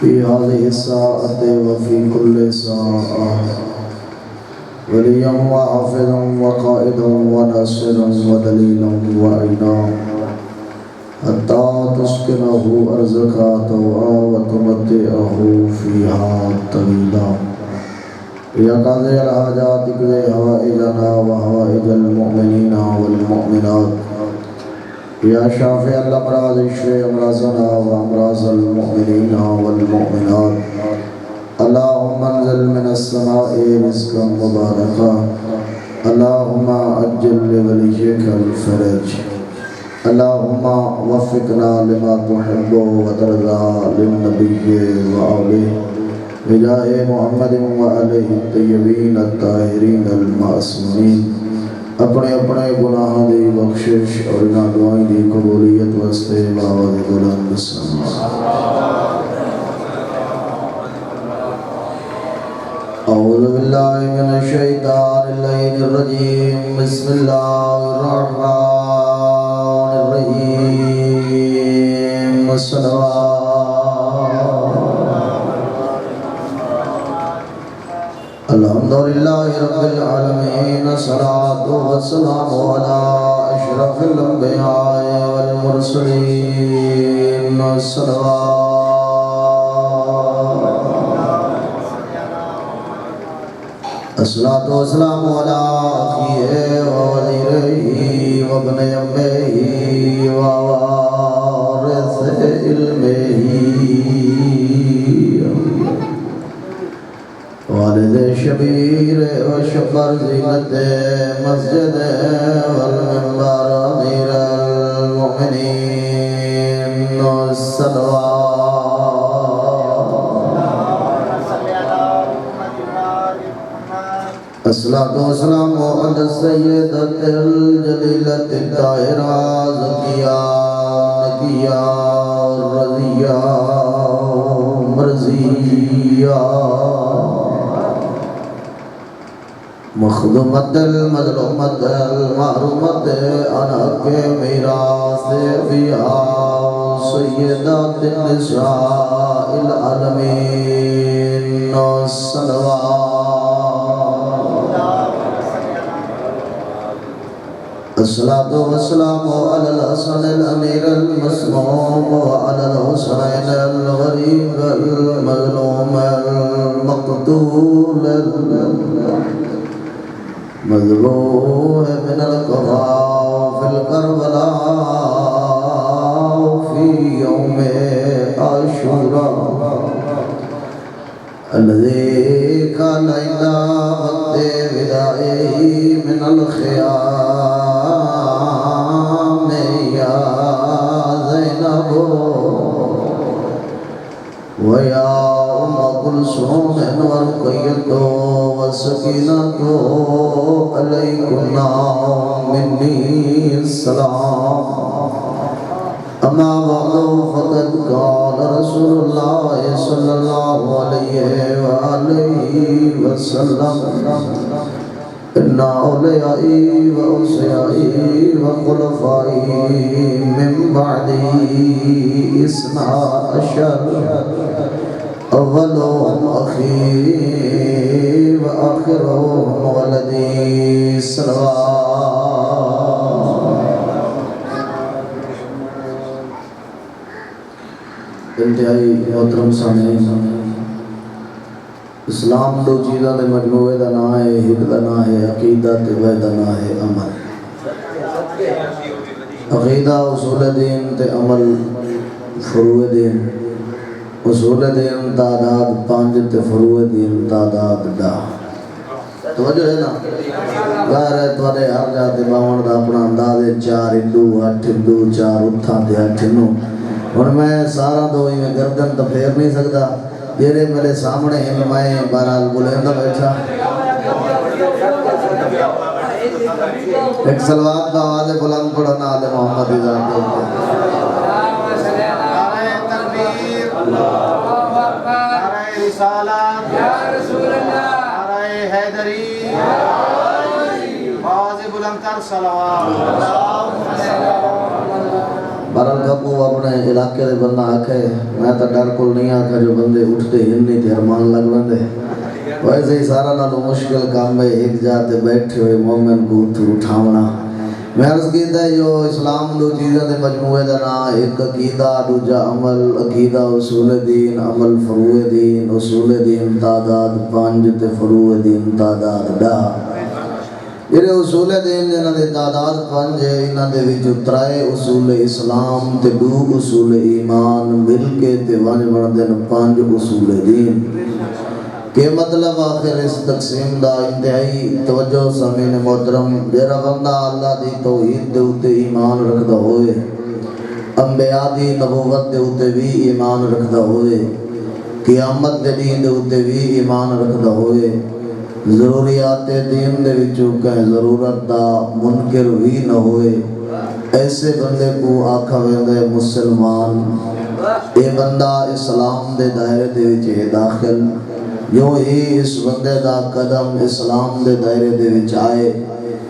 في هذه الساعة وفي كل ساعة وليا وحافظا وقائدا وناصرا ودليلا وعينا حتى تسكنه أرزك طوعا وتمتعه فيها طويلا يا قاضي الحاجات اقضِ حوائجنا وحوائج المؤمنين والمؤمنات يا شافع الأمراض اشف أمراضنا وأمراض المؤمنين والمؤمنات اللهم انزل من السماء رزقا مباركا اللهم عجل لوليك الفرج اللهم وفقنا لما تحب وترضى للنبي وآله بجاه محمد وآله الطيبين الطاہرین المعصومین اپنے اپنے گناہ دی بخشش اور دعائیں دی قبولیت واسطے باوجود بلند اعوذ باللہ من الشیطان اللعین الرجیم بسم اللہ الرحمن الرحیم الصلوات الحمدللہ رب العالمین الصلاة والسلام علی اشرف الانبیاء والمرسلین الصلاة والسلام علی اخیہ ووزیرہ وابن عمہ ووارث علمہ والد شبیر و شبر زینت مسجد والمنبر امیر المؤمنین الصلاة والسلام علی السیدۃ الجلیلۃ الطاہرہ زکیہ نقیہ رضیہ مرضیہ مخدومت المظلومت المحرومت انحق میراث انبیاء سیدات النساء العالمین الصلاة والسلام على الحسن الأمير المسموم وعلى الحسين الغريب المظلوم المقتول مذبوح من القضاء في الكربلاء في يوم عاشوراء الذي كان عند وقت وداعه من الخيام يا زينب ويا أم كلثوم ورقية وسكينة عليكن مني السلام أما بعد فقد قال رسول الله صلى الله عليه وآله وسلم إن أوليائي وأوصيائي وخلفائي من بعدي 12 أولهم أخي وآخرهم ولدي انتہائی محترم سامعین اسلام دو چیزاں دے مجموعے دا نام ہے ایک دا نام ہے عقیدہ تے دوے دا نام ہے عمل عقیدہ اصول دین تے عمل فروع دین اصول دین تعداد 5 تے فروع دین تعداد 10 توجہ ہے نا غیر ہے توڑے ہر جاتے باون دا اپنا انداز 4 ہندو 8 ہندو 4 اتھاں تے 8 ہندو اور میں سارا دو ہی میں گردن تو پھیر نہیں سکتا جیرے میرے سامنے ہیں میں بہرحال بلندہ بیٹھا ایک سلوات کا آواز بلند پڑھنا آل محمد ذات نعرہ تکبیر نعرہ رسالت یا رسول اللہ نعرہ حیدری آواز بلند کر صلوات بہرحال کو اپنے علاقے دے بندہ آکھے میں تو ڈر کو نہیں آکھا جو بندے اٹھتے ہن نہیں تے ارمان لگ بندے ویسے ہی سارا نالو مشکل کام ہے ایک جاتے بیٹھے ہوئے مومن کو اٹھاونا میں عرض کیتا ہے جو اسلام دو چیزیں دے مجموعے دا نا ایک عقیدہ دوجا عمل عقیدہ اصول دین عمل فروع دین اصول دین تعداد 5 تے فروع دین تعداد 10 یہ اصول دین جنہاں دے تعداد 5 ہے انہاں دے وچ 3 اصول اسلام تے 2 اصول ایمان مل کے تے ونج بندے 5 اصول دین کہ مطلب آخر اس تقسیم دا انتہائی توجہ سامعین محترم جڑا بندہ اللہ دی توحید دے اوتے ایمان رکھدا ہوئے انبیاء دی نبوت دے اوتے بھی ایمان رکھدا ہوئے قیامت دے دین دے اوتے بھی ایمان رکھدا ہوئے ضروریات دین دے وچوں کہیں ضرورت دا منکر بھی نہ ہوئے ایسے بندے کو آکھا ویندا ہے مسلمان اے بندہ اسلام دے دائرے دے وچ ہے داخل یوں ہی اس بندے دا قدم اسلام دے دائرے دے وچ آئے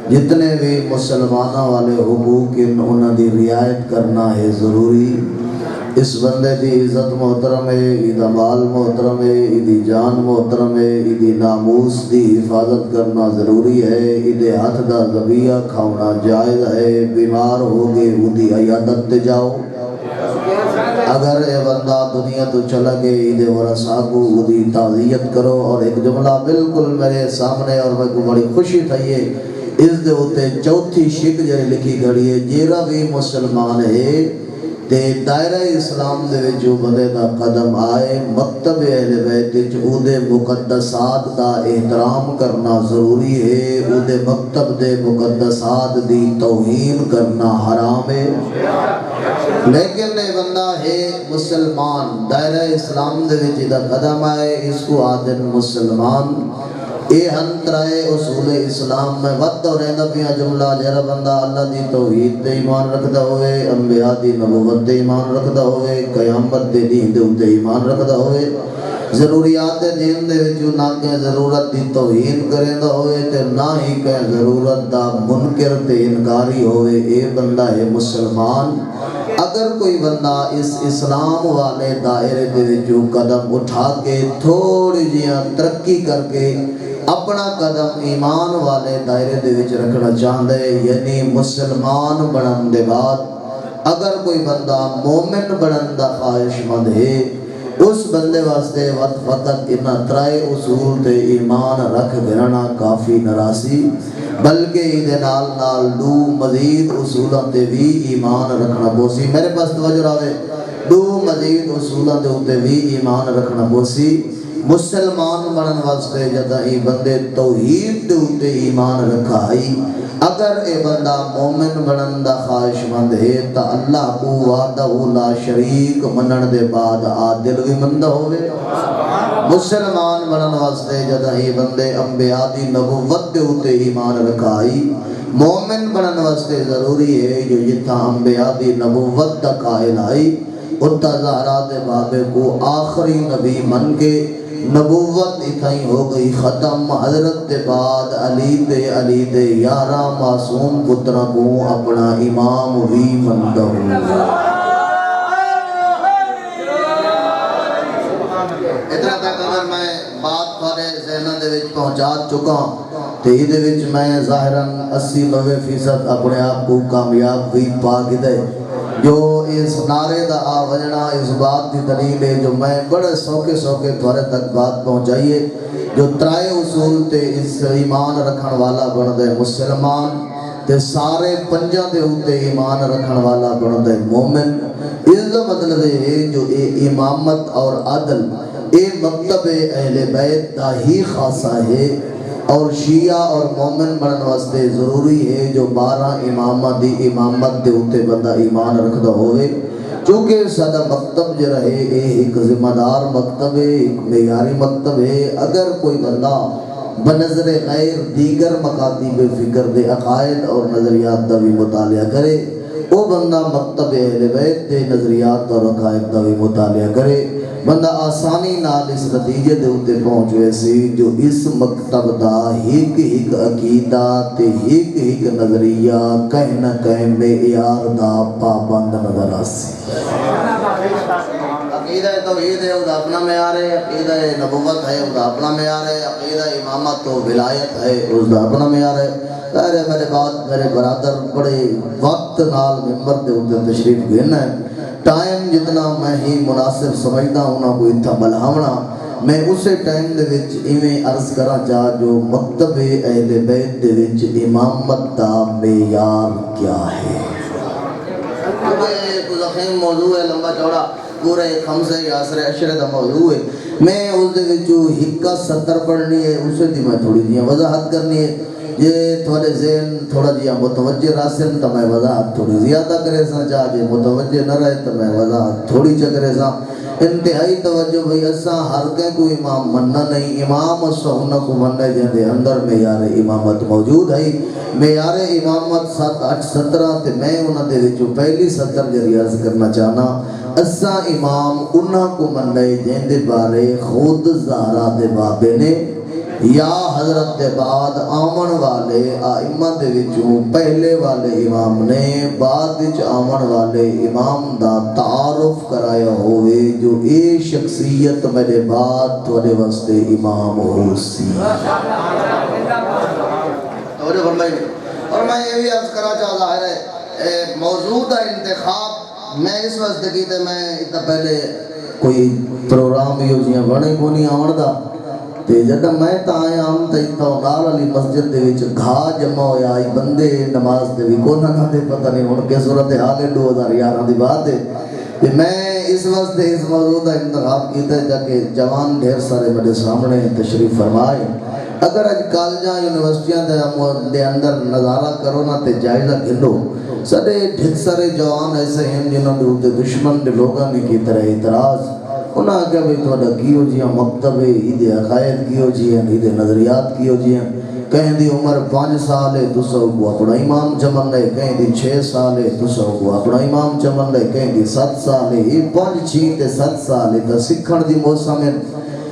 جتنے بھی مسلمانہ والے حقوق انہاں دی رعایت کرنا ہے ضروری اس بندے دی عزت محترم ہے ایدہ مال محترم ہے ایدی جان محترم ہے ایدی ناموس دی حفاظت کرنا ضروری ہے ایدے ہاتھ دا ذبیحہ کھاؤنا جائز ہے بیمار ہوگے اودی عیادت تے جاؤ اگر اے بندہ دنیا تو چلا گئے ایدے ورثہ کو اودی تعزیت کرو اور ایک جملہ بالکل میرے سامنے اور میں کو بڑی خوشی تھئی ہے اس دے ہوتے چوتھی شک جائے لکھی گھڑی ہے جیرا بھی مسلمان ہے تے دائرہ اسلام دے جو بندے دا قدم آئے مکتب اہل بیت دے مقدسات دا احترام کرنا ضروری ہے دے مکتب دے مقدسات دی توہین کرنا حرام ہے لیکن اے بندہ ہے مسلمان دائرہ اسلام دے دا قدم آئے اس کو آدن مسلمان اے ہنترائے اصول اسلام میں وقت اور نبیہ جملہ جرہ بندہ اللہ دی توحید دے ایمان رکھدا ہوئے انبیاء دی نبوت دے ایمان رکھدا ہوئے قیامت دے دین دے ایمان رکھدا ہوئے ضروریات دین دے وچوں نہ کہ ضرورت دی توہین کریندا ہوئے تے نہ ہی کہ ضرورت دا منکر تے انکاری ہوئے اے بندہ ہے مسلمان اگر کوئی بندہ اس اسلام والے دائرے دے وچوں قدم اٹھا کے تھوڑی جیاں ترقی کر کے اپنا قدم ایمان والے دائرے دے وچ رکھنا چاہتا ہے یعنی مسلمان بنن دے بعد اگر کوئی بندہ مومن بنن دا خواہش مند ہے اس بندے واسطے فقط انہاں 3 اصول تے ایمان رکھ گرنا کافی نراسی بلکہ ایدے نال نال 2 مزید اصولوں تے بھی ایمان رکھنا بوسی میرے پاس توجہ راوے 2 مزید اصولوں تے بھی ایمان رکھنا بوسی مسلمان بنن واسطے جدہ ای بندے توحید دے اوتے ایمان رکھائی اگر اے بندہ مومن بنن دا خواہش مند ہے تا اللہ کو وحدہ لا شریک منن دے بعد عادل بھی مند ہوئے مسلمان بنن واسطے جدہ ای بندے انبیاء دی نبوت دے اوتے ایمان رکھائی مومن بنن واسطے ضروری ہے جو جتھا انبیاء دی نبوت دا قائل آئی اتھا زہرات بابے کو آخری نبی من کے نبوت اتھائی ہو گئی ختم حضرت کے بعد علی دے 11 معصوم پترہ کو اپنا امام بھی مندہ ہوا اتنا تک اگر میں بات پارے ذہنہ دے وچ پہنچا چکا تے ہی دے وچ میں ظاہراً 80-90% اپنے آپ کو کامیاب بھی پا گئے جو اس نعرے دا آوجنا اس بات دی دلیل ہے جو میں بڑے سوکے تھوڑے تک بات پہنچائیے جو 3 اصول تے اس ایمان رکھن والا بن دے مسلمان تے سارے 5 دے ہوتے ایمان رکھن والا بن دے مومن اس دا مطلب ہے جو اے امامت اور عدل اے مکتب اہل بیت دا ہی خاصہ ہے اور شیعہ اور مومن بنن واسطے ضروری ہے جو 12 امامت دی امامت دے ہوتے بندہ ایمان رکھدا ہوئے چونکہ سادہ مکتب جو رہے ایک ذمہ دار مکتب ہے ایک معیاری مکتب ہے اگر کوئی بندہ بنظر غیر دیگر مکاتب فکر دے عقائد اور نظریات دا بھی مطالعہ کرے وہ بندہ مکتب اہل بیت دے نظریات اور عقائد دا بھی مطالعہ کرے بندہ آسانی نال اس نتیجے دے اوتے پہنچ گئے سی جو اس مکتب دا ایک ایک عقیدہ تے ایک ایک نظریہ کہیں نہ کہیں معیار دا پابند نظر آسی عقیدہ توحید ہے وہ اپنا معیار ہے، عقیدہ نبوت ہے وہ اپنا معیار ہے، عقیدہ امامت و ولایت ہے اس کا اپنا معیار ہے۔ ظاہر ہے میرے بعد میرے برادر بڑے وقت نال ممبر دے اوپر تشریف گھن ہے، ٹائم جتنا میں ہی مناسب سمجھدا ہوں نہ کوئی اتھا بلہاونا، میں اسے ٹائم دے وچ ایویں عرض کرا چاہ جو مکتب اہل بیت دے وچ امامت دا معیار کیا ہے۔ کیونکہ کوئی اہم موضوع ہے، لمبا چوڑا پورے خمسے عصرے عشرے دا موضوع ہے، میں اس دے وچ جو ہکا سطر پڑھنی ہے اسے دی میں تھوڑی جی وضاحت کرنی ہے، یہ تھوڑے ذہن تھوڑا جی متوجہ راسن تو میں وضاحت تھوڑی زیادہ کرے سا، چاہ جی متوجہ نہ رہے تو میں وضاحت تھوڑی چکرے سا۔ انتہائی توجہ بھئی اساں ہر کے کوئی امام مننا نہیں، امام اساں کو مننے جاندے اندر معیار امامت موجود ہے، معیار امامت 7 8 17 تے میں انہاں دے وچوں پہلی 70 جڑی عرض کرنا چاہنا، اساں امام انہاں کو مننے جاندے بارے خود زہرا دے بابے نے یا حضرت دے بعد آمن والے آئمہ دے وچوں پہلے والے امام نے بعد وچ آمن والے امام دا تعارف کرایا ہوئے جو اے شخصیت میرے بعد تھوڑے واسطے امام ہو سی۔ توجہ فرمائیں، اور میں یہ بھی عرض کرا چاہ ظاہر ہے موجودہ انتخاب میں اس واسطے کی تے میں اتنا پہلے کوئی پروگرام ہی ہو جیاں بڑے کو نہیں آمن دا تے جدہ میں تا آیا ہم تا اتنا نال علی مسجد دے وچ گھا جمع ہویا آئی بندے نماز دے بھی کونا نہ دے پتہ نہیں ان کے صورت حال 2011 دی بات ہے تے میں اس وقت اس موضوع دا انتخاب کیتا ہے جاکہ جوان ڈھیر سارے میرے سامنے تشریف فرمائے۔ اگر اج کالجاں یونیورسٹیاں دے اندر نظارہ کرو نا تے جائزہ گھنو سارے ڈھیر سارے جوان ایسے ہیں جنہوں نے ہوتے دشمن دے لوگاں نے کی طرح اعتراض انہاں آگیا بھی توڑا کیو جیاں مکتب عید عقائد کیو جیاں عید نظریات کیو جیاں کہیں دی عمر 5 سال ہے تو سو کو اپنا امام چمن لے، کہیں دی 6 سال ہے تو سو کو اپنا امام چمن لے، کہیں دی 7 سال ہے، یہ 5 6 تے 7 سال ہے تا سکھن دی موسم ہے،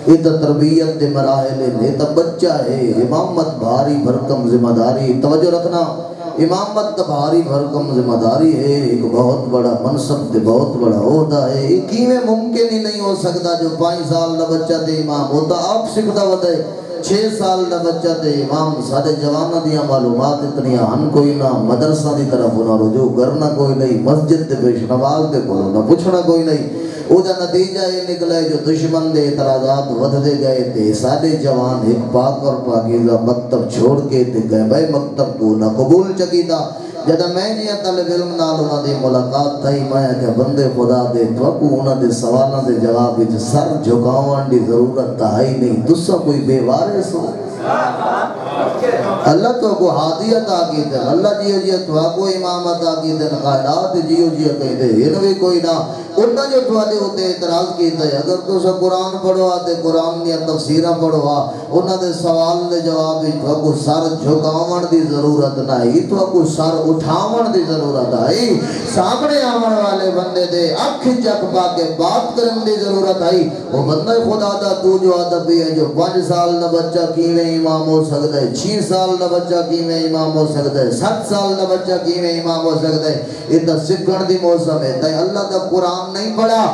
یہ تا تربیت دے مراحل ہے، یہ تا بچہ ہے، امامت بھاری بھرکم ذمہ داری، توجہ رکھنا امامت کا بھاری بھرکم ذمہ داری ہے، ایک بہت بڑا منصب تے بہت بڑا عہدہ ہے، یہ کیویں ممکن ہی نہیں ہو سکتا جو 5 سال دا بچہ تے امام ہوتا آپ سکھتا ہوتا ہے، 6 سال دا بچہ تے امام سارے جوانہ دیا معلومات اتنی ہن کوئی نہ مدرسہ دی طرف نہ رجوع کرنا کوئی نہیں، مسجد تے پیش نماز دے کولو نہ پوچھنا کوئی نہیں، او دا نتیجہ یہ نکلے جو دشمن دے اعتراضات ودھدے گئے تے سارے جوان ایک پاک اور پاکیزہ مکتب چھوڑ کے تے گئے بھائی مکتب کو نہ قبول چکیتا۔ جدہ میں جیاں طالب علم نال انہاں دی ملاقات تھئی میں کہ بندے خدا دے تو کو انہاں دے سوالوں دے جواب وچ سر جھکاون دی ضرورت تا ہی نہیں، تسا کوئی بے وارث ہو، اللہ تو کو ہادی عطا کی دے، اللہ جیو جیو تو کو امام عطا کی دے، قائدات جیو جیو کہہ دے انوی کوئی نہ انہاں جو تواڈے ہوتے اعتراض کیتا ہے اگر تسا قرآن پڑھو تے قرآن دی تفسیراں پڑھو انہاں دے سوال دے جواب وچ تو کو سر جھکاون دی ضرورت نہیں، تو کو سر اٹھاون دی ضرورت ہے، سامنے آون والے بندے دے اکھ چک پا کے بات کرن دی ضرورت ہے، وہ بندہ خدا دا تو جو ادب ہے جو 5 سال دا بچہ کیویں امام ہو سکتا ہے، 6 سال دا بچہ کیویں امام ہو سکتا ہے، 7 سال دا بچہ کیویں امام ہو سکتا ہے، یہ تا سکھن دی موسم ہے، تے اللہ دا قرآن نہیں پڑھا،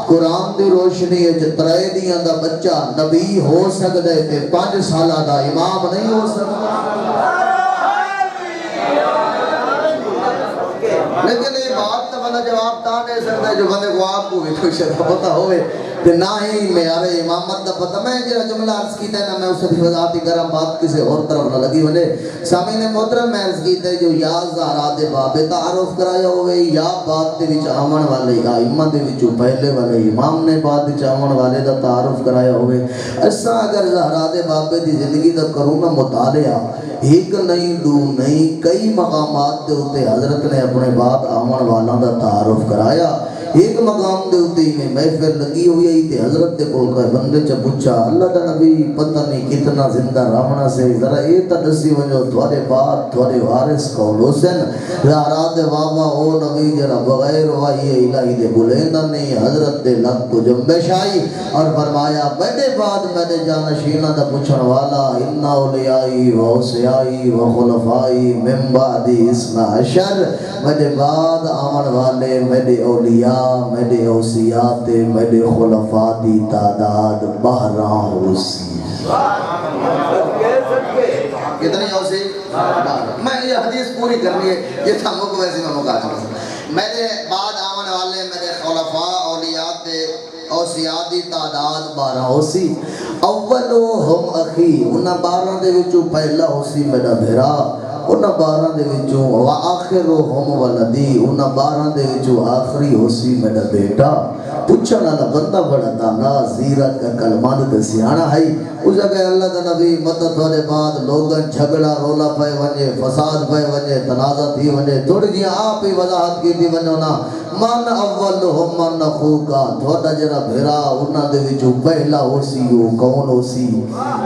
قرآن دی روشنی ہے جو 3 دیاں دا بچہ نبی ہو سکتا ہے تے 5 سالہ دا امام نہیں ہو سکتا۔ لیکن یہ بات تو بندہ جواب تا دے سکتا ہے جو بندے کو آپ کو بھی کوئی شرح پتہ ہوئے کہ نہ ہی معیار امامت دا پتہ میں جرا جملہ عرض کیتا ہے نا میں اسے وضاحتی کرم بات کسی اور طرف نہ لگی ہونے سامعین محترم میں عرض کیتا ہے جو یا زہرا دے بابے تعارف کرایا ہوئے یا بات دے وچ آمن والے آئمہ دے وچوں پہلے والے امام نے بات وچ آمن والے دا تعارف کرایا ہوئے ایسا اگر زہرا دے بابے دی زندگی دا کروں نا مطالعہ ایک نہیں دو نہیں کئی مقامات دے ہوتے حضرت نے اپنے بات آمن والا دا تعارف کرایا ایک مقام دے اتے میں محفل لگی ہوئی ہے تے حضرت دے کول کا بندے چ پوچھا اللہ دا نبی پتہ نہیں کتنا زندہ رہنا سے ذرا اے تا دسی ونجو تھوڑے بعد تھوڑے وارث کول حسین زہرا دے بابا او نبی جڑا بغیر وحی الہی دے بلیندا نہیں حضرت دے لب کو جنبش آئی اور فرمایا میرے بعد میرے جانشینہ دا پوچھن والا ان اولیائی و اوصیائی و خلفائی من بعد اسم عشر میرے بعد آمن والے میرے اولیاء میرے اوصیات میرے خلفاء دی تعداد 12 ہوسی کتنی ہوسی؟ میں یہ حدیث پوری کرنی ہے یہ تھا مکو ویسی میں مکا چکا میرے بعد آمن والے میرے خلفاء اولیات اوصیات دی تعداد 12 ہوسی اولو ہم اخی انہاں 12 دے وچوں پہلا ہوسی میرا بھیرا انہاں 12 دے وچوں و آخرو ہم ولدی انہاں 12 دے وچوں آخری ہوسی میرا بیٹا پوچھن والا بندہ بڑا دانا زیرت کا کلمات تے سیاںا ہے اس جگہ اللہ دا نبی مدد والے بعد لوگن جھگڑا رولا پے ونجے فساد پے ونجے تنازع تھی ونجے تھوڑی جی آپ ہی وضاحت کی تھی ونجو نا من اولہم من اخوکا تھوڑا جرا بھیرا انہاں دے وچوں پہلا ہوسی وہ کون ہوسی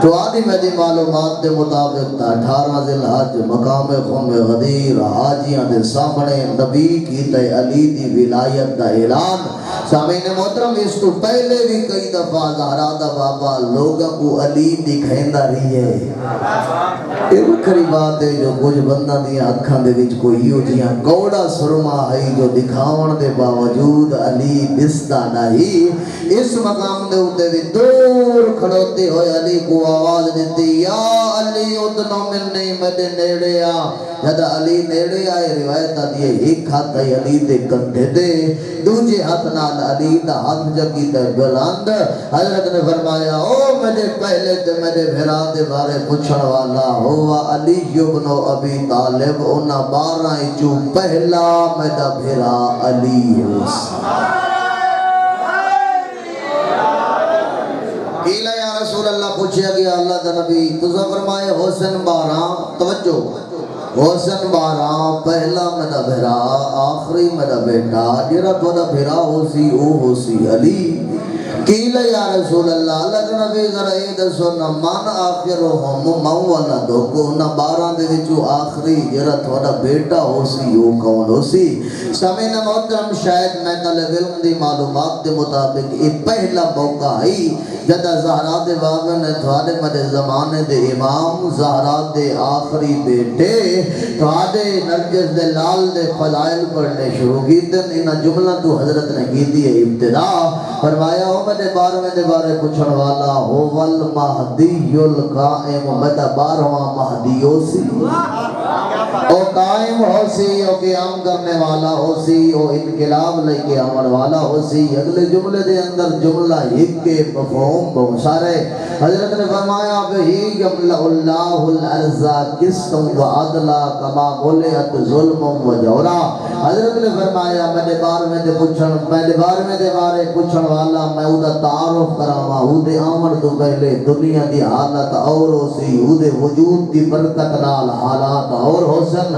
تو آدھی میں دی معلومات دے مطابق تا 18 ذی الحج مقام خم غدیر حاجیاں دے سامنے نبی کی تے علی دی ولایت دا اعلان سامعین محترم اس تو پہلے بھی کئی دفعہ زہرا دا بابا لوگوں کو علی دکھائندہ رہی ہے یہ وکھری بات ہے جو کچھ بندہ دیا اکھاں دے وچ کوئی ہو جیاں گوڑا سرما ہے جو دکھاون دے باوجود علی دسدا نہیں اس مقام دے اوتے بھی دور کھڑوتے ہوئے علی کو آواز دیتی یا علی ادنو منی میرے نیڑے آ جد علی نیڑے آئے روایت دیئے ایک ہاتھ علی دے کندھے دے دوجے ہاتھ نال علی دا ہاتھ جگی تے بلند حضرت نے فرمایا او میرے پہلے تے میرے بھرا دے بارے پوچھن والا ہوا علی ابن ابی طالب انہاں 12 چوں پہلا میرا بھرا علی قیلا یا رسول اللہ پوچھیا گیا اللہ دا نبی تُسا فرمائے حسن 12 توجہ حسن 12 پہلا میرا بھرا آخری میرا بیٹا جیرا تھوڑا بھرا ہوسی او ہوسی علی قیل یا رسول اللہ اللہ کے نبی ذرا یہ دسو نا من آخرہم من ولدو نا 12 دے وچوں آخری جیرا تھوڑا بیٹا ہوسی او کون ہوسی سامعین محترم شاید میں طالب علم دی معلومات دے مطابق یہ پہلا موقع ہے جدا زہرا دے بابا نے تھوڑے مدے زمانے دے امام زہرا دے آخری بیٹے تھوڑے نرجس دے لال دے فضائل پڑھنے شروع کی دن انہا جملہ تو حضرت نے کی دی ابتدا فرمایا ہو میں دے بارے پوچھن والا ہو والمہدی القائم مدہ 12واں مہدی ہو سی او قائم ہو سی او قیام کرنے والا ہو سی او انقلاب لے کے عمل والا ہو سی اگلے جملے دے اندر جملہ ایک کے مفہوم بہت سارے حضرت نے فرمایا بہی یملأ اللہ الارض قسطا وعدلا کما ملئت ظلم و جورا حضرت نے فرمایا میں دے بارے پوچھن والا میں او دا تعارف کراما او دے آمد تو پہلے دنیا دی حالت اور ہو سی او دے وجود دی برکت نال حالات اور حسن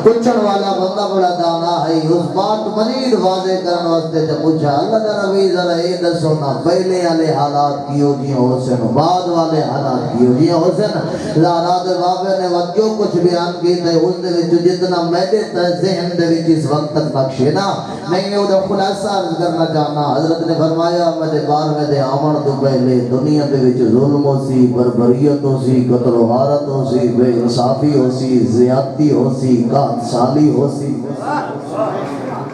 پوچھن والا بندہ بڑا دانا ہے اس بات مزید واضح کرن واسطے تے پوچھا اللہ دا نبی ذرا یہ دسو نا پہلے والے حالات کیوں جی حسن بعد والے حالات کیوں جی حسن زہرا دے بابے نے جو کچھ بیان کیتا ہے اس دے وچ جتنا میرے ذہن دے وچ اس وقت تک بخشے نا میں او دا خلاصہ عرض کرنا چاہنا حضرت نے فرمایا میرے بار میں دے آمن تو پہلے دنیا دے وچ ظلم ہو سی بربریت ہو سی قتل و غارت ہو سی بے انصافی ہو سی زیادتی ہو سی قحط سالی ہو سی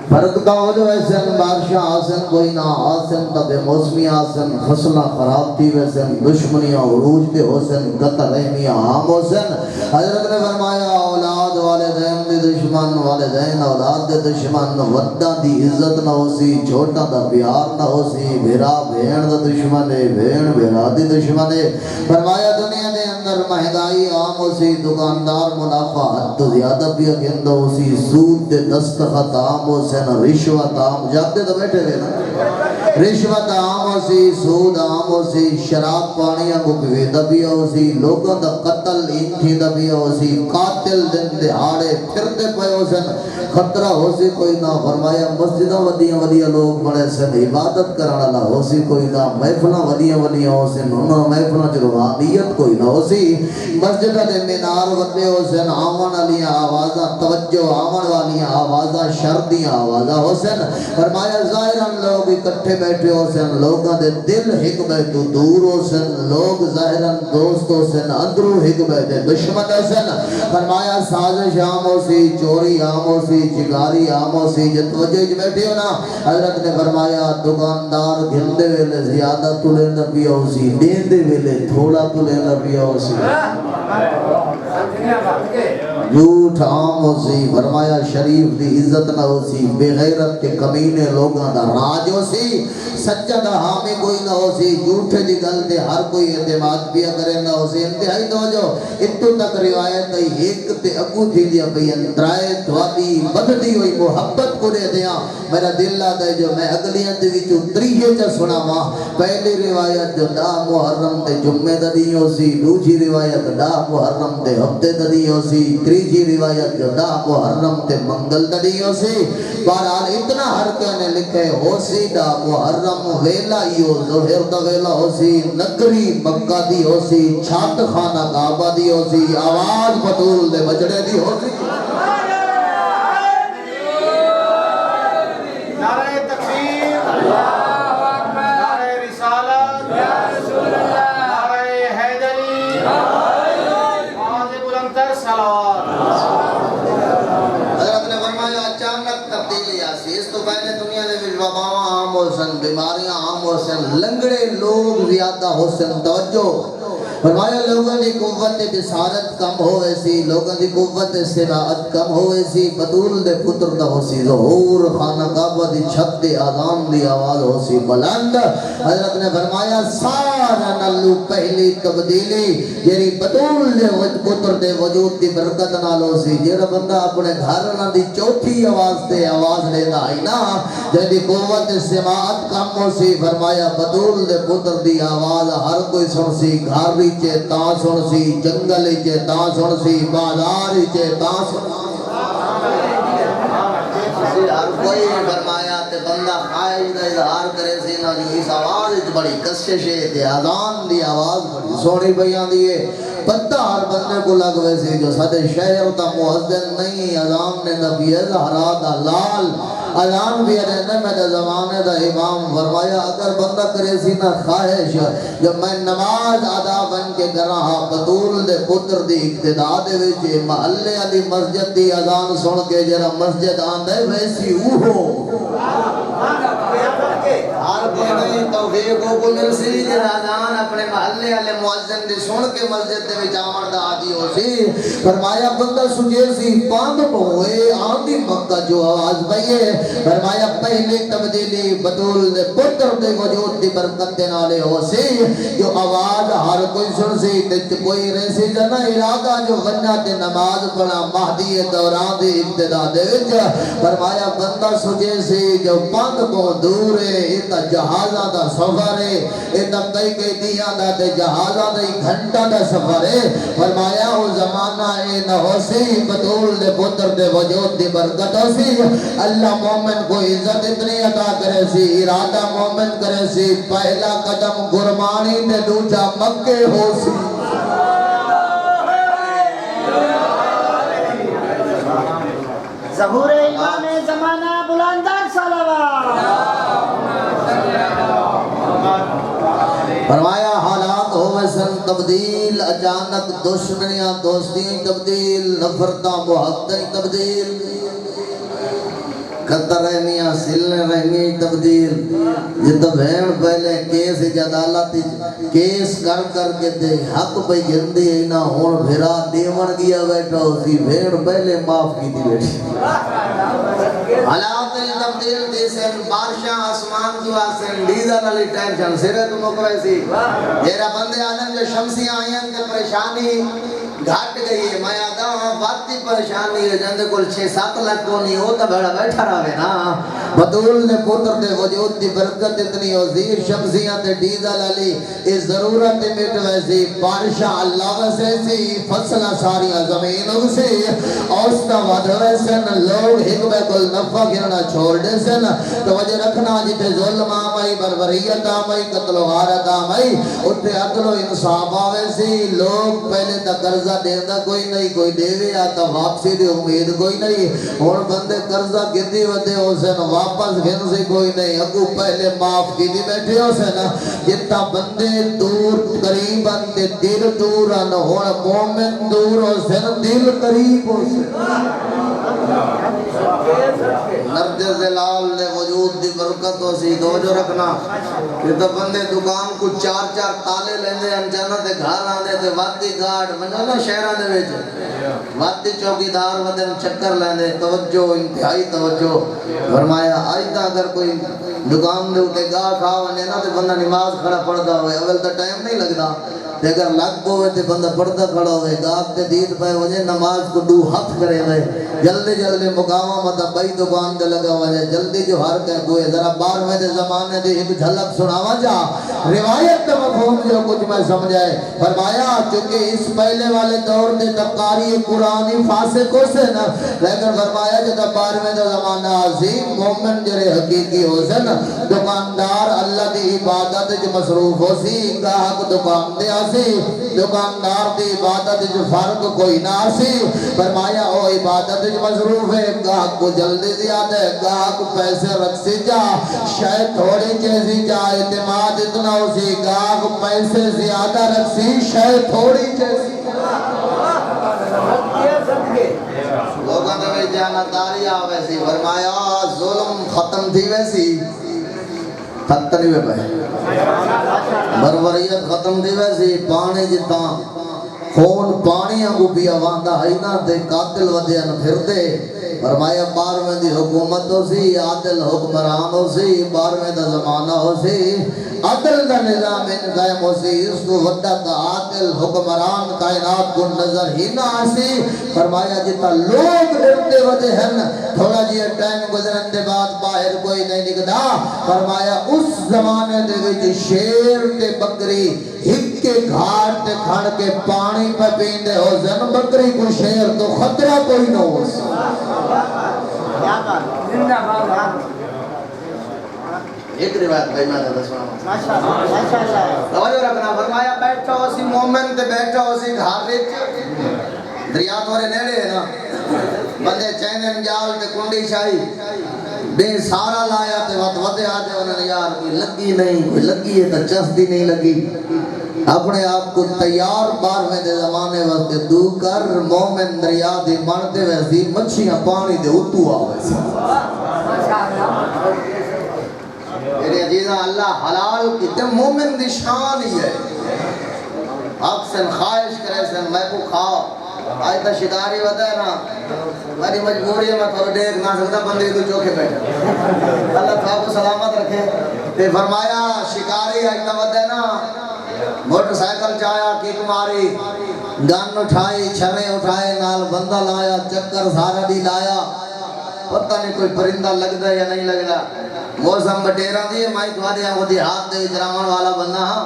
فرق دا ہو جو ایسن بادشاہ آسن کوئی نہ آسن تب موسمی آسن فصلہ خراب تھی ویسن دشمنیاں عروج دے حسن قتل رحمیاں عام حسن حضرت نے فرمایا اولاد والدین دے دشمن والدین اولاد دے دشمن ودہ دی عزت نہ ہو سی چھوٹا دا پیار نہ ہو سی بھیرا بھین دا دشمن ہے بھین بھیرا دی دشمن ہے فرمایا دنیا دے اندر مہنگائی عام ہو سی دکاندار منافع حد تو زیادہ بھی اگندہ ہو سی سود دے دستخط عام ہو سی رشوت عام جاتے تو بیٹھے گئے نا رشوت عام ہو سی سود عام ہو سی شراب پانیاں کو بے دبی ہو سی لوگوں دا قتل ان تھی دبیا ہو سی قاتل دن دہاڑے پھرتے پے ہو سن خطرہ ہو سی کوئی نہ فرمایا مسجدہ ودیاں ودیاں لوگ بڑے سن عبادت کرنا اللہ ہو سی کوئی نہ محفلہ ودیاں ودیاں ہو سن انہوں محفلہ جو روحانیت کوئی نہ ہو سی مسجدہ دے مینار ودے ہو سن آمان علیہ آوازہ توجہ آمان والیاں آوازہ شردیاں آوازہ ہو سن فرمایا ظاہراً لوگ اکٹھے بیٹھے ہو سن لوگاں دے دل حکمت تو دور ہو سن لوگ ظاہراً دوست ہو سن اندرو حکمت دشمن ہو سن فرمایا سازش عام ہو سی چوری عام ہو سی چگاری عام ہو سی جت وجہ جو بیٹھے ہو نا حضرت نے فرمایا دکاندار گھندے ویلے زیادہ تلے نبی ہو سی دیندے ویلے تھوڑا تلے نبی ہو سی جھوٹ عام ہو سی فرمایا شریف دی عزت نہ ہو سی بے غیرت کے کمینے لوگاں دا راج ہو سی سچا دا حامی کوئی نہ ہو سی جھوٹے دی گل دے ہر کوئی اعتماد پیا کرے نہ ہو سی انتہائی توجہ اتو تک روایت ہے ایک تے اگو تھی دیا بھئی انترائے دوادی بددی ہوئی محبت کو دے دیا میرا دل آتا ہے جو میں اگلیاں دے وچوں تریہے چا سنا ماں پہلی روایت جو دا محرم دے جمعے دا دی ہو سی دوسری روایت دا محرم دے ہفتے دا دی ہو سی تیسری روایت جو دا محرم دے منگل دا دی ہو سی بہرحال اتنا ہر کہنے لکھے ہو سی دا محرم ویلا یو ظہر دا ویلا ہو سی نگری مکہ دی ہو سی چھات خانہ کعبہ دی ہو سی آواز بطول دے بجڑے دی ہو سی نعرہ تکبیر نعرہ رسالت نعرہ حیدری آواز بلندتر صلوات حضرت نے فرمایا اچانک تبدیلی آسی اس تو پہلے دنیا میں وباواں عام ہو سن بیماریاں عام ہو سن لنگڑے لوگ زیادہ ہو سن توجہ فرمایا لوگوں دی قوت بصارت کم ہوئے سی لوگوں دی قوت سماعت کم ہوئے سی بطول دے پتر دا ہو سی ظہور خانہ کعبہ دی چھت دی آذان دی آواز ہو سی بلند حضرت نے فرمایا سارا نلو پہلی تبدیلی جیری بطول دے پتر دے وجود دی برکت نال ہو سی جیرا بندہ اپنے گھرنا دی چوتھی آواز دے آواز لے دا ہی نا جیدی قوت سماعت کم ہو سی فرمایا بطول دے پتر دی آواز ہر کوئی سن سی گھر چے تاں سن سی جنگل چے تاں سن سی بازار چے تاں سن سی ہر کوئی فرمایا تے بندہ خواہش دا اظہار کرے سی نا جو اس آواز بڑی کشش ہے تے آذان دی آواز بڑی سونی بیان دیئے پتہ ہر بندے کو لگوے سی جو ساتھ شہر تا محضن نہیں آذان نے نبی زہرا دا لال اذان بھی رہنے میں دے زمانے دا امام فرمایا اگر بندہ کرے سی نا خواہش جب میں نماز ادا بن کے گراہا بطول دے پتر دی اقتداء دے وچے محلے علی مسجد دی اذان سن کے جرا مسجد آندے ویسی اوہو ہر کوئی نہیں توفیق کو مل سی جرا اذان اپنے محلے علی مؤذن دی سن کے مسجد دے وچ آمن دا عادی ہو سی فرمایا بندہ سجے سی پاند پوئے آندی مکہ جو آواز بھئیے فرمایا پہلی تبدیلی بطول دے پتر دے وجود دی برکت دے نالے ہو سی جو آواز ہر کوئی سن سی تے کوئی ریسی جنا ارادہ جو غنہ تے نماز پڑھا مہدی دوران دی ابتدا دے وچ فرمایا بندہ سجے سی جو پند کو دور ہے ایتا جہازہ دا سفر ہے ایتا کئی دیاں دا تے جہازہ دا گھنٹہ دا سفر ہے فرمایا وہ زمانہ اے نہ ہو سی بطول دے پتر دے وجود دی برکت ہو سی اللہ مومن کو عزت اتنی عطا کرے سی ارادہ مومن کرے سی پہلا قدم گرمانی تے دوجا مکے ہو سی ظہور امام زمانہ بلندر صلوات فرمایا حالات ہوئے سن تبدیل اچانک دشمنیاں دوستیاں تبدیل نفرتاں محبتیں تبدیل قطر رحمیاں سلنے رحمی تبدیل جتا بہن پہلے کیس عدالت کیس کر کے دے حق پہ گندی ہے نا ہون بھیرا دیون گیا بیٹھا اسی بہن پہلے معاف کی دی بیٹھی حالات تبدیل دی سن بارشاں آسمان جو آسن لیزہ نالی ٹینشن سرے تو مکوے سی جیرا بندے آدم جو شمسیاں آئین کے پریشانی گھٹ گئی ہے میں آگا واقعی پریشانی ہے جندے کل 6-7 لاکھ کو نہیں ہوتا بڑا بیٹھا رہے نا بدول نے پوتر دے وجود دی برکت اتنی عظیم شمسیاں تے ڈیزل علی اس ضرورت مٹ ویسی بارشاں اللہ ویسے سی فصلہ ساریاں زمین اگسی اوستا ود ویسن لوگ حکمہ کل نفع گرنا چھوڑ دے سن توجہ رکھنا جتے ظلم آمائی بربریت آمائی قتل و غارت آمائی اتے عدل و انصاف آویسی لوگ پہلے تا قرضہ دیندہ کوئی نہیں کوئی دیوے آتا واپسی دی امید کوئی نہیں اور بندے قرضہ گدی ودے ہو سن واپس گھن سے کوئی نہیں اگو پہلے معاف کی دی بیٹھے ہو سن جتا بندے دور قریب انتے دل دور ان اور مومن دور ہو سن دل قریب ہو سن نرجس دلال نے وجود دی برکت ہو سی توجہ رکھنا کہ تو بندے دکان کو 4 تالے لیندے انجانہ تے گھر آندے تے وادی گارڈ منجانا شہران دے ویچ وادی چوکی دار ودن چکر لیندے توجہ انتہائی توجہ فرمایا آئی تا اگر کوئی دکان دے اتے گاہ کھا ونے نا تے بندہ نماز کھڑا پڑھتا ہوئے اول تا ٹائم نہیں لگتا تے اگر لگ پوے تے بندہ پڑھتا کھڑا ہوئے گاہ تے دید پہ وجہ نماز کو دو ہاتھ کرے گئے جلدی مقامہ مطا بھائی دکان دے لگا وجہ جلدی جو ہر کہہ گوئے ذرا 12ویں دے زمانے دے ایک جھلک سناوا جا روایت تے مفہوم جو کچھ میں سمجھائے فرمایا چونکہ اس پہلے والے دور دے تقاری قرآنی فاسق ہو سے نا لیکن فرمایا جو 12ویں دے زمانہ عظیم مومن جرے حقیقی ہو سے نا دکاندار اللہ دی عبادت جو مصروف ہو سی گاہک دکان دے آسی دکاندار دی عبادت جو فرق کوئی نہ آسی فرمایا او عبادت جو مصروف ہے گاہک کو جلدی زیادہ ہے گاہک پیسے رکھ سی جا شاید تھوڑی چیزی جا اعتماد اتنا ہو سی گاہک پیسے زیادہ رکھ سی شاید تھوڑی چیزی لوگاں دے جانتاری آوے سی فرمایا ظلم ختم تھی ویسی ختم نہیں ہوئے پہے بربریت ختم تھی ویسی پانی جتا خون پانی کو بھی آواندہ ہینا دے قاتل ودیان پھر دے فرمایا 12ویں دی حکومت ہو سی عادل حکمران ہو سی 12ویں دا زمانہ ہو سی عدل دا نظام ان قائم ہو سی اس کو وڈا کا عادل حکمران کائنات کو نظر ہی نہ آسی فرمایا جتا لوگ ڈرتے وجہ ہیں تھوڑا جی ٹائم گزرن دے بعد باہر کوئی نہیں نکدا فرمایا اس زمانے دے وچ شیر تے بکری ہک کے گھاٹ تے کھڑ کے پانی پہ پیندے ہو زن بکری کو شیر تو خطرہ کوئی نہ ہو ایک روایت بھائی میں دس سنا توجہ رکھنا فرمایا بیٹھا ہو سی مومن تے بیٹھا ہو سی گھر وچ دریا تھوڑے نیڑے ہے نا بندے چینن جال تے کنڈی شاہی بے سارا لایا تے ودے آجے انہوں نے یار کوئی لگی نہیں کوئی لگی ہے تو چستی نہیں لگی اپنے آپ کو تیار 12ویں دے زمانے وقت دو کر مومن دریا دی مانتے ویسی مچھیاں پانی دے اتو آوے سی میرے عزیزہ اللہ حلال کی تے مومن دی شان ہی ہے آپ سن خواہش کرے سن میں کو کھاؤ آج تا شکاری ودا ہے نا میری مجبوری ہے میں تھوڑا دیکھ نہ سکتا بندے کو چوکے بیٹھا اللہ تھا کو سلامت رکھے تے فرمایا شکاری آج تا ودا ہے نا موٹر سائیکل چایا کیک ماری گن اٹھائی چھرے اٹھائے نال بندہ لایا چکر سارا دی لایا پتہ نہیں کوئی پرندہ لگ دا یا نہیں لگ دا موسم بٹیرہ دی مائی دوادی ہاں وہ دی ہاتھ دے جرامن والا بندہ ہاں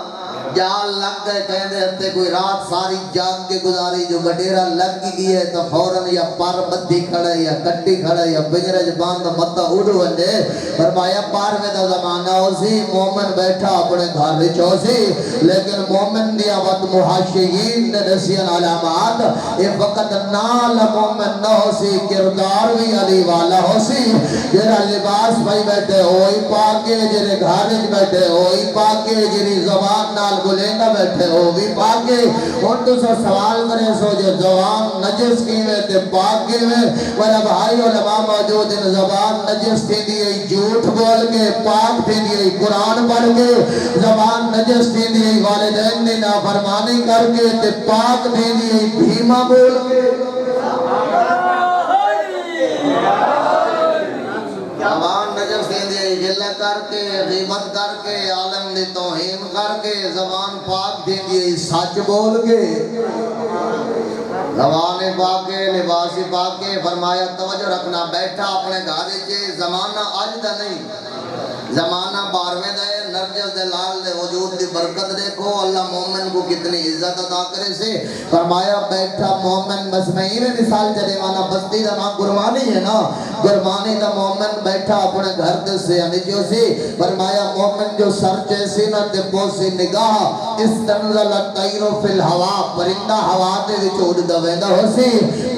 جال لگ گئے کہیں دے ہتے کوئی رات ساری جاگ کے گزاری جو بٹیرہ لگ گئی ہے تو فوراں یا پار بدھی کھڑے یا کٹی کھڑے یا بجرج باندھ مطا اڑو ونجے فرمایا 12ویں دا زمانہ ہو سی مومن بیٹھا اپنے گھر وچ ہو سی لیکن مومن دیا وقت محاشیین نے رسین علامات یہ وقت نال مومن نہ ہو سی کردار بھی علی والا ہو سی جرا لباس بھائی بیٹھے ہوئی پاکے جرے گھر وچ بیٹھے ہوئی پاکے جری زبان نال گلینگا بیٹھے ہو بھی پاکے ان تو سو سوال کرے سو جو زبان نجس کی میں تے پاکے میں والا بھائی علماء موجود ان زبان نجس تھی دیئے جھوٹ بول کے پاک تھی دیئے قرآن پڑھ کے زبان نجس تھی دیئے والدین نے نافرمانی کر کے تے پاک تھی دیئے بھیما بول کے زبان نجس تھی دیئے غلہ کر کے غیبت کر کے عالم دی توہین کر کے زبان پاک دے دیئے سچ بول کے زبان پاکے لباس پاکے فرمایا توجہ رکھنا بیٹھا اپنے گھر چے زمانہ اج دا نہیں زمانہ بارویں دے نرجس دے لال دے وجود دی برکت دیکھو اللہ مومن کو کتنی عزت عطا کرے سے فرمایا بیٹھا مومن بس میں ہی میں مثال چلے مانا بستی دا نام گرمانی ہے نا گرمانی دا مومن بیٹھا اپنے گھر دے سے انجو سی فرمایا مومن جو سر چیسی نہ دبو سی نگاہ اس تنزل الطیر فی الہوا پرندہ ہوا دے وچ اڑ دویندہ ہو سی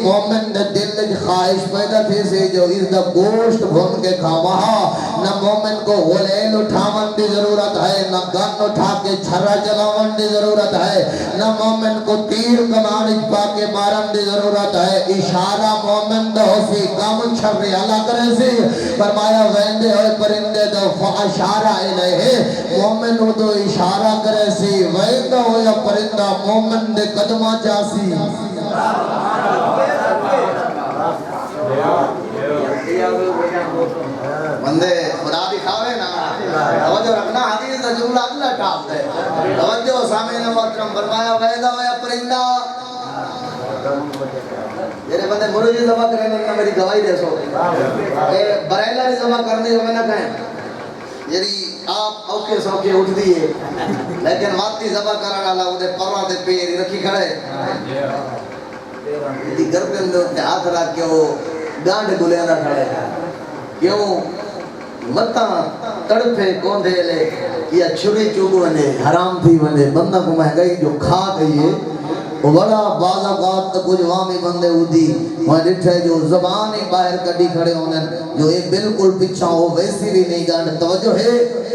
مومن دے دل وچ خواہش پیدا تھی سی جو اس دا گوشت بھون کے کھاوا نہ مومن کو غلیل اٹھاون دی ضرورت ہے نہ گن اٹھا کے چھرا چلاون دی ضرورت ہے نہ مومن کو تیر کمان پا کے مارن دی ضرورت ہے اشارہ مومن دا ہو سی کام چھر اللہ کرے سی فرمایا ویندے ہوئے پرندے دو فاشارہ الیہ مومن ہو تو اشارہ کرے سی ویندہ ہویا پرندہ مومن دے قدمہ جاسی بندے خدا دکھاوے نا توجہ رکھنا حدیث دا جملہ اللہ ٹاپ دے توجہ سامعین محترم فرمایا ویدا ہویا پرندہ میرے بندے مرغی ذبح کرنے میں میری گواہی دے سو بریلا نہیں ذبح کرنے ہمیں نہ کہیں یعنی آپ اوکے سوکے اٹھ دیئے لیکن واقعی ذبح کرنے والا وہ دے پرہ دے پیر رکھی کھڑے یہ گردن دے ہاتھ رکھ کے وہ گانڈ گلے نہ کھڑے کیوں متا تڑپے کوندھے لے یا چھری چوکو بنے حرام تھی بنے بندہ کو مہنگائی جو کھا گئی ہے وہ بڑا بعض اوقات تک کچھ وامی بندے ہوتی وہاں ڈٹھے جو زبانی باہر کڑی کھڑے ہونے جو ایک بالکل پچھا ہو ویسی بھی نہیں گانڈ توجہ ہے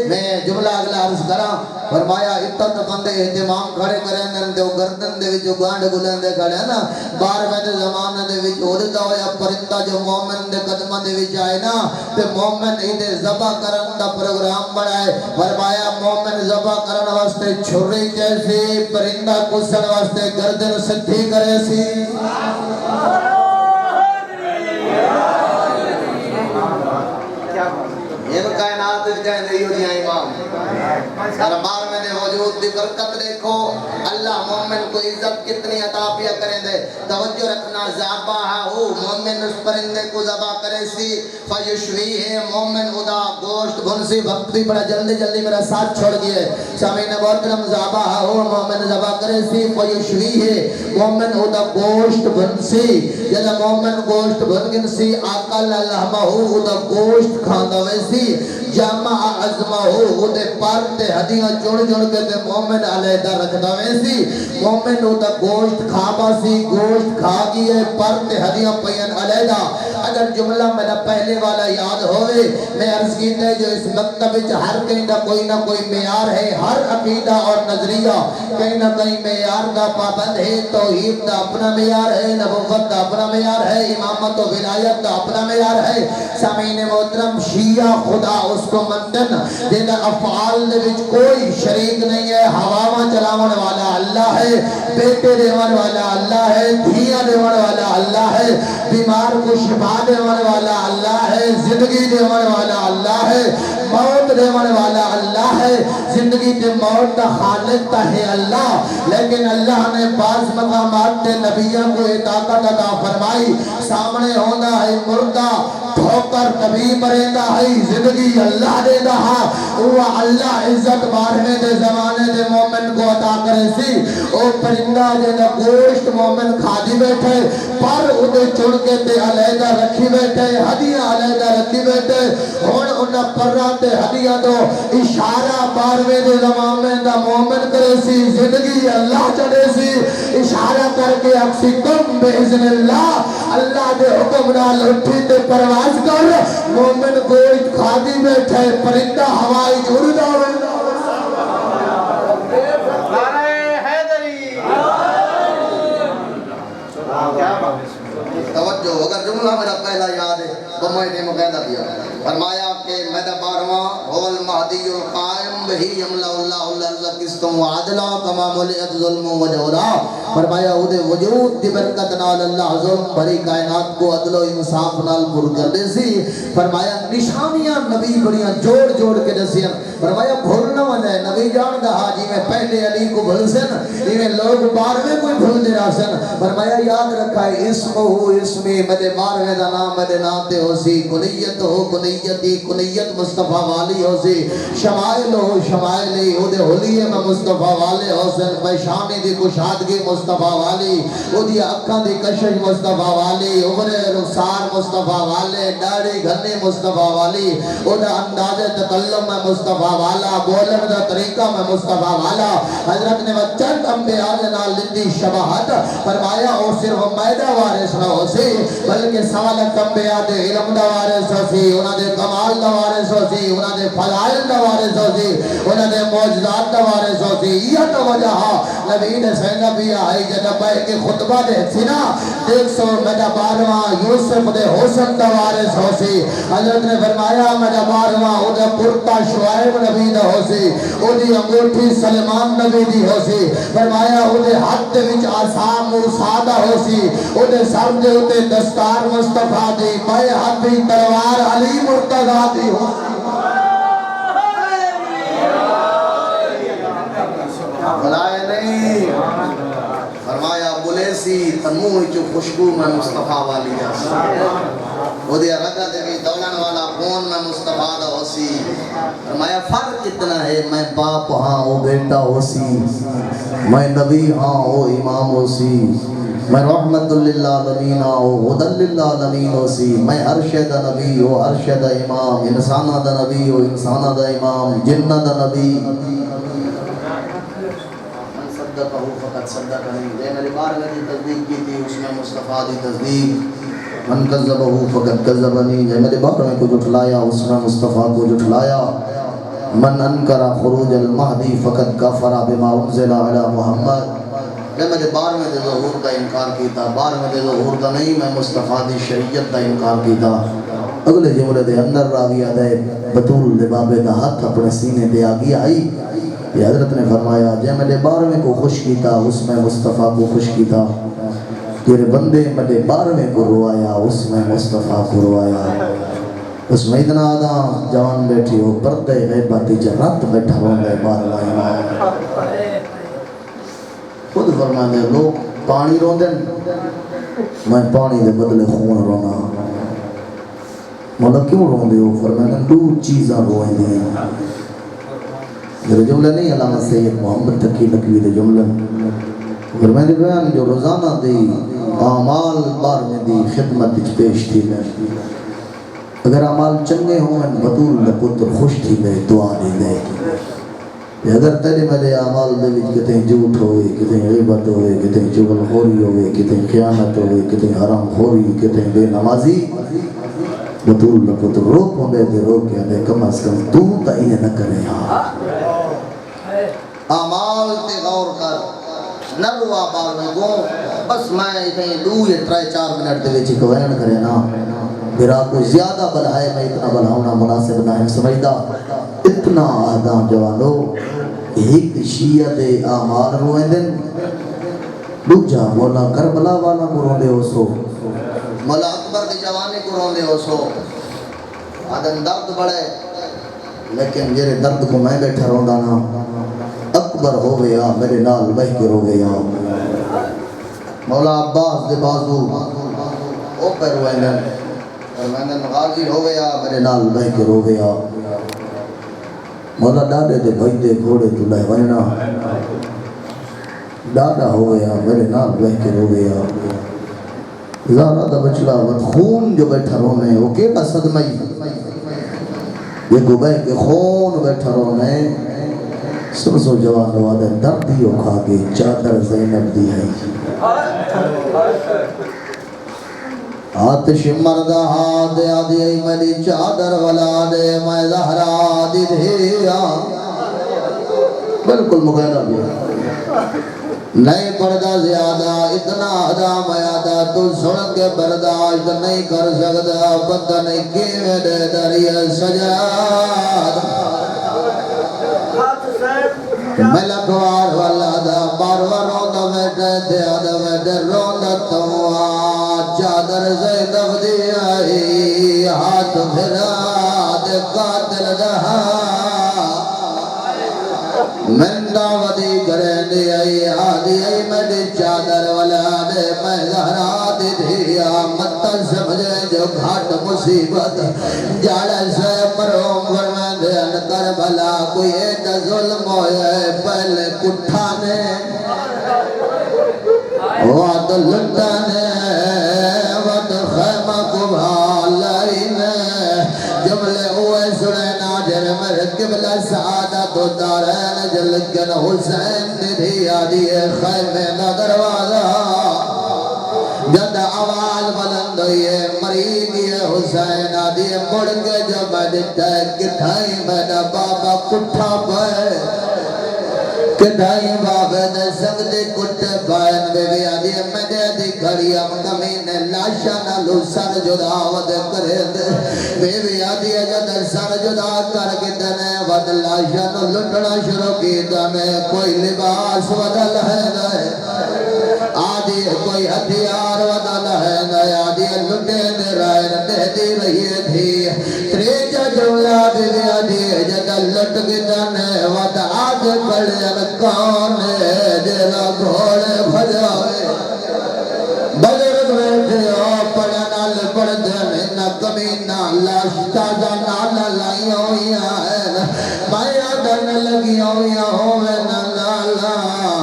میں جملہ اگلا عرض کرا فرمایا اتت بندے اہتمام کھڑے کریں دن دے گردن دے جو گانڈ گلن دے کھڑے نا بار میں دے زمانے دے وچ اڑتا ہویا پرندہ جو مومن دے قدمہ دے وچ آئے نا تے مومن ایدے ذبح کرن دا پروگرام بڑھائے فرمایا مومن ذبح کرن واسطے چھری جیسی پرندہ کسن واسطے گردن سدھی کرے سی یہ کائنات کہیں دے یوں جائیں امام دربار میں دے وجود دی برکت دیکھو اللہ مومن کو عزت کتنی عطا پیا کریں دے توجہ رکھنا ذبح ہو مومن اس پرندے کو ذبح کرے سی فیشوی ہے مومن ادا گوشت بھن سی وقت بھی بڑا جلدی جلدی میرا ساتھ چھوڑ گئے سامعین محترم ذبح ہو مومن ذبح کرے سی فیشوی ہے مومن ادا گوشت بھن سی جدا مومن گوشت بھن گن سی آقل لحمہ ہو ادا گوشت کھاندہ ویسی جامع عظمہ ہو دے پر تے ہدیاں جوڑ جوڑ کے تے مومن علیدہ رکھتا ویسی مومن ہوتا گوشت کھا سی گوشت کھا گئے پر تے ہدیاں پین علیدہ اگر جملہ میرا پہلے والا یاد ہوئے میں عرض کیتا ہے جو اس مکتب ہر کہیں نہ کوئی معیار ہے ہر عقیدہ اور نظریہ کہیں نہ کہیں معیار کا پابند ہے توحید دا اپنا معیار ہے نبوت دا اپنا معیار ہے امامت و ولایت دا اپنا معیار ہے سامعین محترم شیعہ خدا اس کو مندن جنہ افعال دے وچ کوئی شریک نہیں ہے ہواواں چلاون والا اللہ ہے بیٹے دیون والا اللہ ہے دھیاں دیون والا اللہ ہے بیمار کو شفا دیون والا اللہ ہے زندگی دیون والا اللہ ہے موت دیون والا اللہ ہے زندگی تے موت دا خالق تا ہے اللہ لیکن اللہ نے بعض مقامات تے نبیوں کو طاقت عطا فرمائی سامنے ہونا ہے مردہ ٹھوکر نبی مریندا ہے زندگی اللہ دے دہا وہ اللہ عزت بارہویں دے زمانے دے مومن کو عطا کرے سی او پرندہ جنہ گوشت مومن کھادی بیٹھے پر ادھے چڑ کے تے علیدہ رکھی بیٹھے ہدیاں علیدہ رکھی بیٹھے ہون انہ پرہ تے ہدیاں دو اشارہ بارہویں دے زمانے دا مومن کرے سی زندگی اللہ چڑے سی اشارہ کر کے اکسی کم بے اذن اللہ دے حکم نال اٹھی تے پرواز کر مومن گوشت کھادی بیٹھے پرندہ ہوائی جھوڑ داوے توجہ اگر جملہ میرا پہلا یاد ہے تو میں نے مقیدہ دیا فرمایا کہ میدہ بارواں هو المہدی القائم بہی یملہ اللہ اللہ قسطم وعدلہ کما ملئت ظلم و جورا فرمایا او دے وجود دی برکت نال اللہ ظلم بھری کائنات کو عدل و انصاف نال پر کر دے سی فرمایا نشانیاں نبی بڑیاں جوڑ جوڑ کے دسیاں فرمایا بھولنا وجہ نبی جان دہا جی میں پہلے علی کو بھل سن یہ لوگ بارویں کوئی بھل دے رہا سن فرمایا یاد رکھا ہے اسمی مدے بارویں دا نام مدے ناتے ہو سی کلیت ہو کلیتی کلیت مصطفیٰ والی ہو سی شمائل ہو شمائلی او دے حلیے میں مصطفیٰ والے ہو سن پیشانی دی کشادگی مصطفیٰ والی او دی اکھاں دی کشش مصطفیٰ والی عمر رخسار مصطفیٰ والے ڈاڑی گھنے مصطفیٰ والی او دا انداز تکلم میں مصطفیٰ والا بولن دا طریقہ میں مصطفیٰ والا حضرت نے وچند انبیاء نال لندی شباہت فرمایا او صرف میدہ وارث نہ ہو سی بلکہ سوالت انبیاء دے علم دا وارث ہو سی انہاں دے کمال دا وارث ہو سی انہاں دے فضائل دا وارث ہو سی انہاں دے معجزات دا وارث ہو سی یہ تو وجہ نبی نے سینہ بھی آئی جنب ہے کہ خطبہ دے سنا 112 یوسف دے حسن دا وارث ہو سی حضرت نے فرمایا میرا بارواں او دے پرتا شعیب نبی دا ہو سی او دی انگوٹھی سلمان نبی دی ہو سی فرمایا او دے ہاتھ وچ عصا موسیٰ دا ہو سی او دے سر دے اوتے دستار مصطفیٰ دی بائیں ہاتھ بھی تلوار علی مرتضیٰ دی ہو بلائے نہیں فرمایا بولیسی تنموہ جو خوشبو میں مصطفیٰ والی جاسی وہ دیا رکھا دے بھی دولن والا خون میں مصطفیٰ دا ہو سی فرمایا فرق اتنا ہے میں باپ ہاں وہ بیٹا ہو سی میں نبی ہاں وہ امام ہو سی میں رحمت للعالمین ہوں ہدل للعالمین ہو سی میں ارشد نبی ہوں ارشد امام انسانہ دا نبی ہوں انسانہ دا امام جنہ دا نبی فقط صدقنی دے میری بارگاہ دی تصدیق کی تھی اس میں مصطفیٰ دی تصدیق من کذبہ فقط کذبنی جے میرے بارگاہ کو جھٹلایا اس میں مصطفیٰ کو جھٹلایا من انکر خروج المہدی فقط کفر بما انزل علی محمد جے میرے بارگاہ دے ظہور کا انکار کیتا بارگاہ دے ظہور کا نہیں میں مصطفیٰ دی شریعت کا انکار کیتا اگلے جملے دے اندر راویہ دے بطول دے بابے دا ہاتھ اپنے سینے دے آگی آئی یہ حضرت نے فرمایا جے میرے بارویں کو خوش کیتا اس میں مصطفیٰ کو خوش کیتا تیرے بندے میرے بارویں کو روایا اس میں مصطفیٰ کو روایا اس میں اتنا آدھا جوان بیٹھی ہو پردے غیباتی جرات بیٹھا روندے بارویں امام خود فرمائے دے لوگ پانی روندے میں پانی دے بدلے خون رونا مولا کیوں روندے ہو فرمائے دے دو چیزاں روئیں دے میرے جملہ نہیں علامہ سید محمد تقی نقوی دے جملہ پھر میں نے بیان جو روزانہ دی اعمال بار میں دی خدمت پیش تھی میں اگر اعمال چنگے ہوں ان بطول دے پتر خوش تھی میں دعا دے دے اگر تیرے میرے اعمال دے وچ کتیں جھوٹ ہوئے کتیں غیبت ہوئے کتیں چغل خوری ہوئے کتیں خیانت ہوئے کتیں حرام خوری کتیں بے نمازی بطول دے پتر روک ہوندے دے روک کے دے کم از کم تو تا انہیں نہ کرے ہاں اعمال تے غور کر نہ رو آبال میں گو بس میں اتنی دو یا 3-4 منٹ دے ویچی کو این کرے نا پھر آپ کو زیادہ بلائے میں اتنا بلاؤنا مناسب نہ ہے سمجھدا اتنا آدھا جوانو ایک شیعہ دے اعمال روئیں دن لوگ جا مولا کربلا والا کو روندے ہو سو مولا اکبر کے جوانے کو روندے ہو سو آدم درد بڑھے لیکن جیرے درد کو میں بیٹھا روندا نا اکبر ہو گیا میرے نال بہ کے رو گیا مولا عباس دے بازو او پر وینن اور میں غازی ہو گیا میرے نال بہ کے رو گیا مولا ڈاڈے دے بھائی دے گھوڑے تو لے وینا ڈاڈا ہو گیا میرے نال بہ کے رو گیا زارا دا بچلا وقت خون جو بیٹھا رونے وہ کیٹا صدمہ یہ کو بہ کے خون بیٹھا رونے سو جوان وعدہ دردی اکھا کے چادر زینب دی ہے آتش مردہ دے آدھی ای ملی چادر ولا دے میں زہرا دی دھیا بالکل مقیدہ بھی نہیں پردہ زیادہ اتنا ادا میادہ تو سن کے برداشت نہیں کر سکتا پتہ نہیں کیویں دے دریا سجاد ملکوار والا دا باروہ روندا بیٹھے دیادہ بیٹھے روندا توا چادر زینب دی آئی ہاتھ پھرا دے قاتل دہا آئی آدھی آئی میری چادر والا دے میں زہرا دی دیا مت سمجھے جو گھاٹ مصیبت جاڑا سے مروم فرمائے دے انکر بھلا کوئی ایک ظلم ہوئے پہلے کٹھانے وعد لٹانے وعد خیمہ کو بھالائینے جملے ہوئے سنے ناجر میرے قبلہ سعادت و دارین جلکن حسین ندھی آدھی خیمے دا دروازہ جد آواز بلند ہوئے مریض یہ حسین آدھی مڑ کے جو میں دیتا ہے کتھائی میرا بابا کٹھا پائے کدھائی بابے دے سکتے کٹے بائن بے بے آدھی میں دے دی کھڑی ہم کمینے لاشا نہ لو سر جدا ود کرے دے بے بے آدھی جد سر جدا کر کے دنے ود لاشا نہ لٹنا شروع کی دنے کوئی لباس ودل ہے دے آدھی کوئی ہتھیار ودل ہے دے آدھی لٹے دے رائن دے دی رہی تھی تریجہ جملہ بے بے آدھی جد لٹ کے دنے ود آج کڑے کون جیلا گھوڑے بھجاوے بزرگ بیٹھے ہو پڑھا نال پڑھ دینے نہ کمی نہ لاشتا جا نالا لائی ہویا ہے مایا دن لگی ہویا ہوئے نہ نالا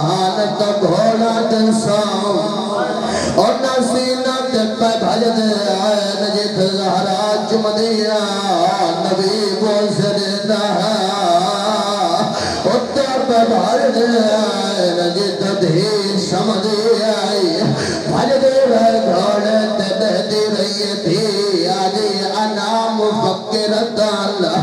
ہان تو گھوڑا دن ساؤں اور نہ سینہ تے پہ بھج دے آئے نجیت زہرا چم دیا نبی بول سے دیتا ہے بھر دے آئے نجد دھی سمجھے آئی بھر دے رہے گھوڑے تے دہتی رہی تھی آجی انام فکرت اللہ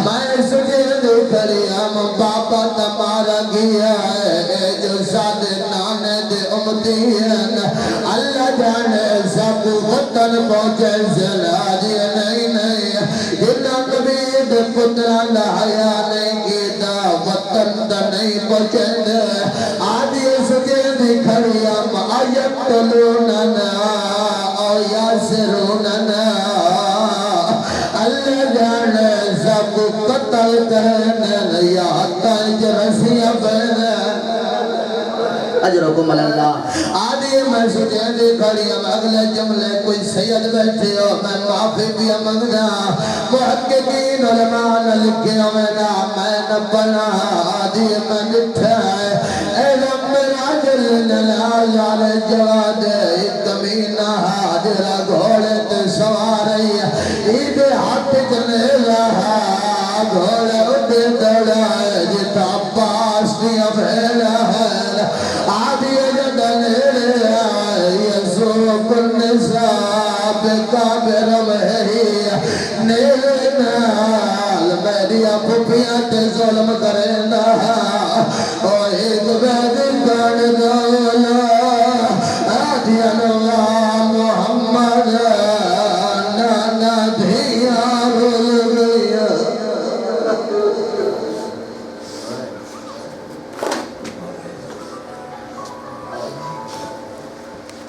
میں سجے دے کریم بابا تمہارا گیا ہے جو سادے نانے دے امتین اللہ جانے سب وطن پہنچے سن آجی نہیں جنہ کبھی دے پتران لہایا نہیں گیتا وطن دا نہیں پہنچے آدھی سجے دی کھڑی ہم آیت تلوننا او یاسروننا اللہ جانے سب قتل کرنے یا تاج رسیہ بہنے اجرکم اللہ آدھی میں سجے دی کھڑی ہم اگلے جملے کوئی سید بیٹھے ہو میں معافی بھی مانگنا محققین علماء نہ لکھے ہو میں نہ پڑھا آدھی میں نٹھا ہے اے رب میرا جل نلاز آلے جواد کمینہ حاضرہ گھوڑے تے سواری عید ہاتھ جنے رہا گھوڑے اٹھے دوڑا ہے جتا پاس دیا بھیڑا ہے آدھی جدنے رہا یسوع النساء بکابر